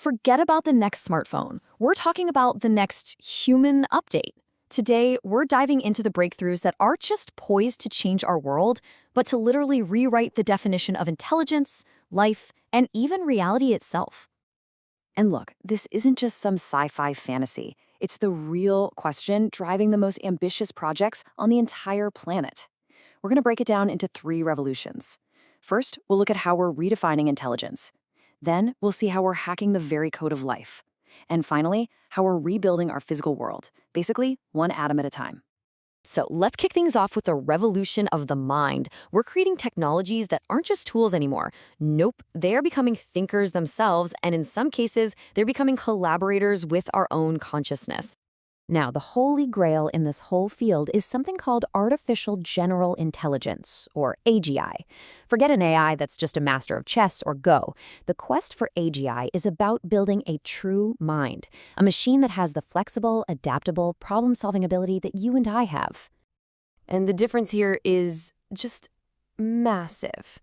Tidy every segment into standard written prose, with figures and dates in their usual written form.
Forget about the next smartphone. We're talking about the next human update. Today, we're diving into the breakthroughs that aren't just poised to change our world, but to literally rewrite the definition of intelligence, life, and even reality itself. And look, this isn't just some sci-fi fantasy. It's the real question driving the most ambitious projects on the entire planet. We're going to break it down into 3 revolutions. First, we'll look at how we're redefining intelligence. Then, we'll see how we're hacking the very code of life. And finally, how we're rebuilding our physical world, basically one atom at a time. So let's kick things off with the revolution of the mind. We're creating technologies that aren't just tools anymore. Nope, they are becoming thinkers themselves, and in some cases, they're becoming collaborators with our own consciousness. Now, the holy grail in this whole field is something called artificial general intelligence, or AGI. Forget an AI that's just a master of chess or Go. The quest for AGI is about building a true mind, a machine that has the flexible, adaptable, problem-solving ability that you and I have. And the difference here is just massive.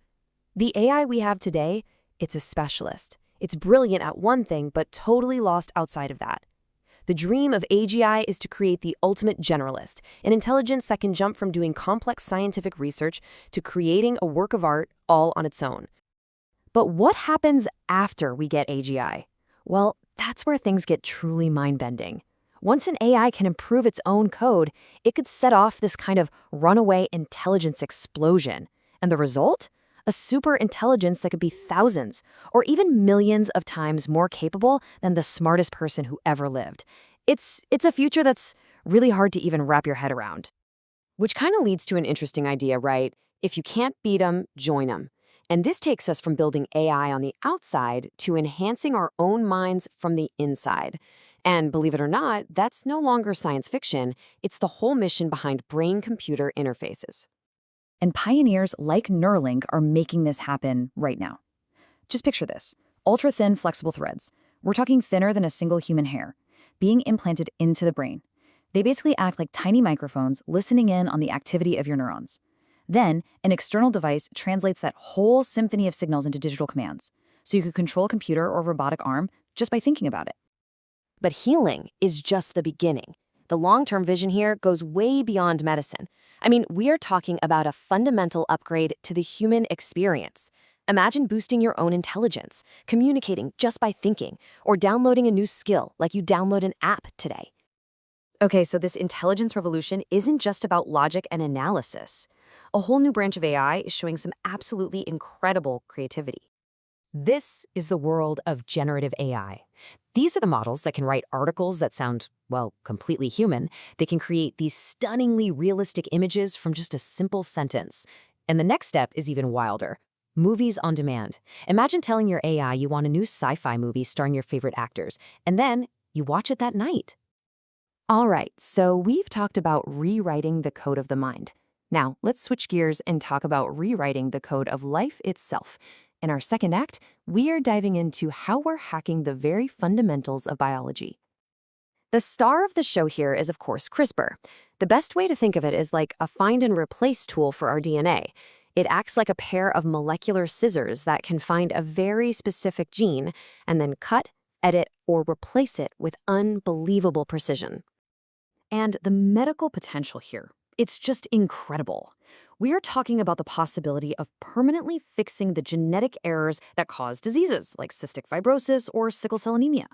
The AI we have today, it's a specialist. It's brilliant at one thing, but totally lost outside of that. The dream of AGI is to create the ultimate generalist, an intelligence that can jump from doing complex scientific research to creating a work of art all on its own. But what happens after we get AGI? Well, that's where things get truly mind-bending. Once an AI can improve its own code, it could set off this kind of runaway intelligence explosion. And the result? A super intelligence that could be thousands or even millions of times more capable than the smartest person who ever lived. It's a future that's really hard to even wrap your head around. Which kind of leads to an interesting idea, right? If you can't beat them, join them. And this takes us from building AI on the outside to enhancing our own minds from the inside. And believe it or not, that's no longer science fiction. It's the whole mission behind brain-computer interfaces. And pioneers like Neuralink are making this happen right now. Just picture this. Ultra-thin, flexible threads. We're talking thinner than a single human hair, being implanted into the brain. They basically act like tiny microphones listening in on the activity of your neurons. Then, an external device translates that whole symphony of signals into digital commands, so you could control a computer or robotic arm just by thinking about it. But healing is just the beginning. The long-term vision here goes way beyond medicine. I mean, we are talking about a fundamental upgrade to the human experience. Imagine boosting your own intelligence, communicating just by thinking, or downloading a new skill like you download an app today. Okay, so this intelligence revolution isn't just about logic and analysis. A whole new branch of AI is showing some absolutely incredible creativity. This is the world of generative AI. These are the models that can write articles that sound, well, completely human. They can create these stunningly realistic images from just a simple sentence. And the next step is even wilder. Movies on demand. Imagine telling your AI you want a new sci-fi movie starring your favorite actors, and then you watch it that night. All right, so we've talked about rewriting the code of the mind. Now, let's switch gears and talk about rewriting the code of life itself. In our second act, we are diving into how we're hacking the very fundamentals of biology. The star of the show here is, of course, CRISPR. The best way to think of it is like a find and replace tool for our DNA. It acts like a pair of molecular scissors that can find a very specific gene and then cut, edit, or replace it with unbelievable precision. And the medical potential here, it's just incredible. We are talking about the possibility of permanently fixing the genetic errors that cause diseases like cystic fibrosis or sickle cell anemia.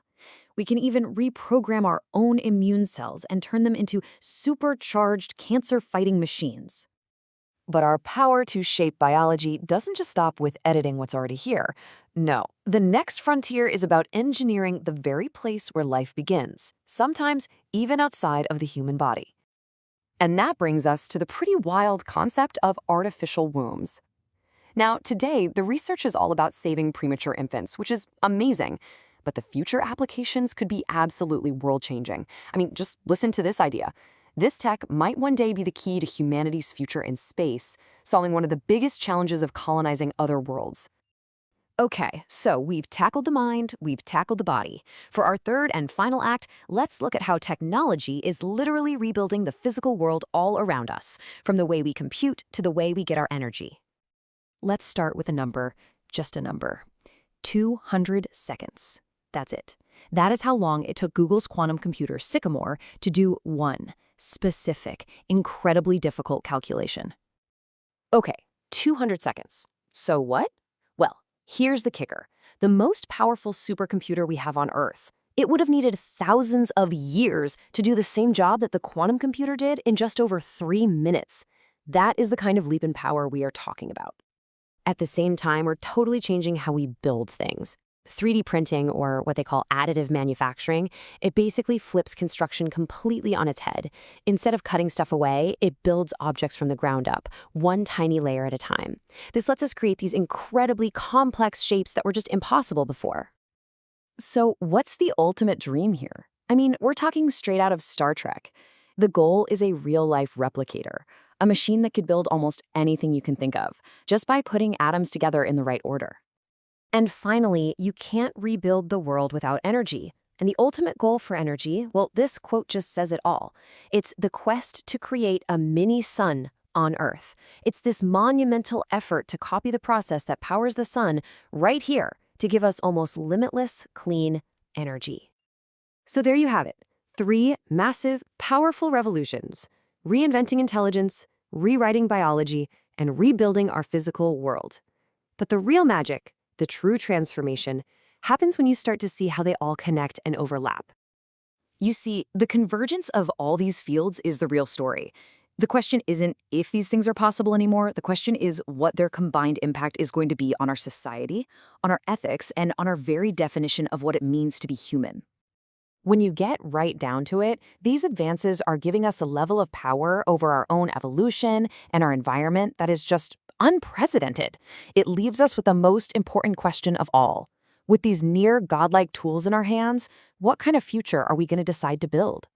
We can even reprogram our own immune cells and turn them into supercharged cancer-fighting machines. But our power to shape biology doesn't just stop with editing what's already here. No, the next frontier is about engineering the very place where life begins, sometimes even outside of the human body. And that brings us to the pretty wild concept of artificial wombs. Now, today, the research is all about saving premature infants, which is amazing. But the future applications could be absolutely world-changing. I mean, just listen to this idea. This tech might one day be the key to humanity's future in space, solving one of the biggest challenges of colonizing other worlds. Okay, so we've tackled the mind, we've tackled the body. For our third and final act, let's look at how technology is literally rebuilding the physical world all around us, from the way we compute to the way we get our energy. Let's start with a number, just a number. 200 seconds. That's it. That is how long it took Google's quantum computer Sycamore to do one specific, incredibly difficult calculation. Okay, 200 seconds. So what? Well, here's the kicker. The most powerful supercomputer we have on Earth. It would have needed thousands of years to do the same job that the quantum computer did in just over 3 minutes. That is the kind of leap in power we are talking about. At the same time, we're totally changing how we build things. 3D printing, or what they call additive manufacturing, it basically flips construction completely on its head. Instead of cutting stuff away, it builds objects from the ground up, one tiny layer at a time. This lets us create these incredibly complex shapes that were just impossible before. So what's the ultimate dream here? I mean, we're talking straight out of Star Trek. The goal is a real-life replicator, a machine that could build almost anything you can think of, just by putting atoms together in the right order. And finally, you can't rebuild the world without energy. And the ultimate goal for energy, well, this quote just says it all. It's the quest to create a mini sun on Earth. It's this monumental effort to copy the process that powers the sun right here to give us almost limitless, clean energy. So there you have it. 3 massive, powerful revolutions: reinventing intelligence, rewriting biology, and rebuilding our physical world. But the real magic, the true transformation, happens when you start to see how they all connect and overlap. You see, the convergence of all these fields is the real story. The question isn't if these things are possible anymore. The question is what their combined impact is going to be on our society, on our ethics, and on our very definition of what it means to be human. When you get right down to it, these advances are giving us a level of power over our own evolution and our environment that is just unprecedented. It leaves us with the most important question of all. With these near godlike tools in our hands, what kind of future are we going to decide to build?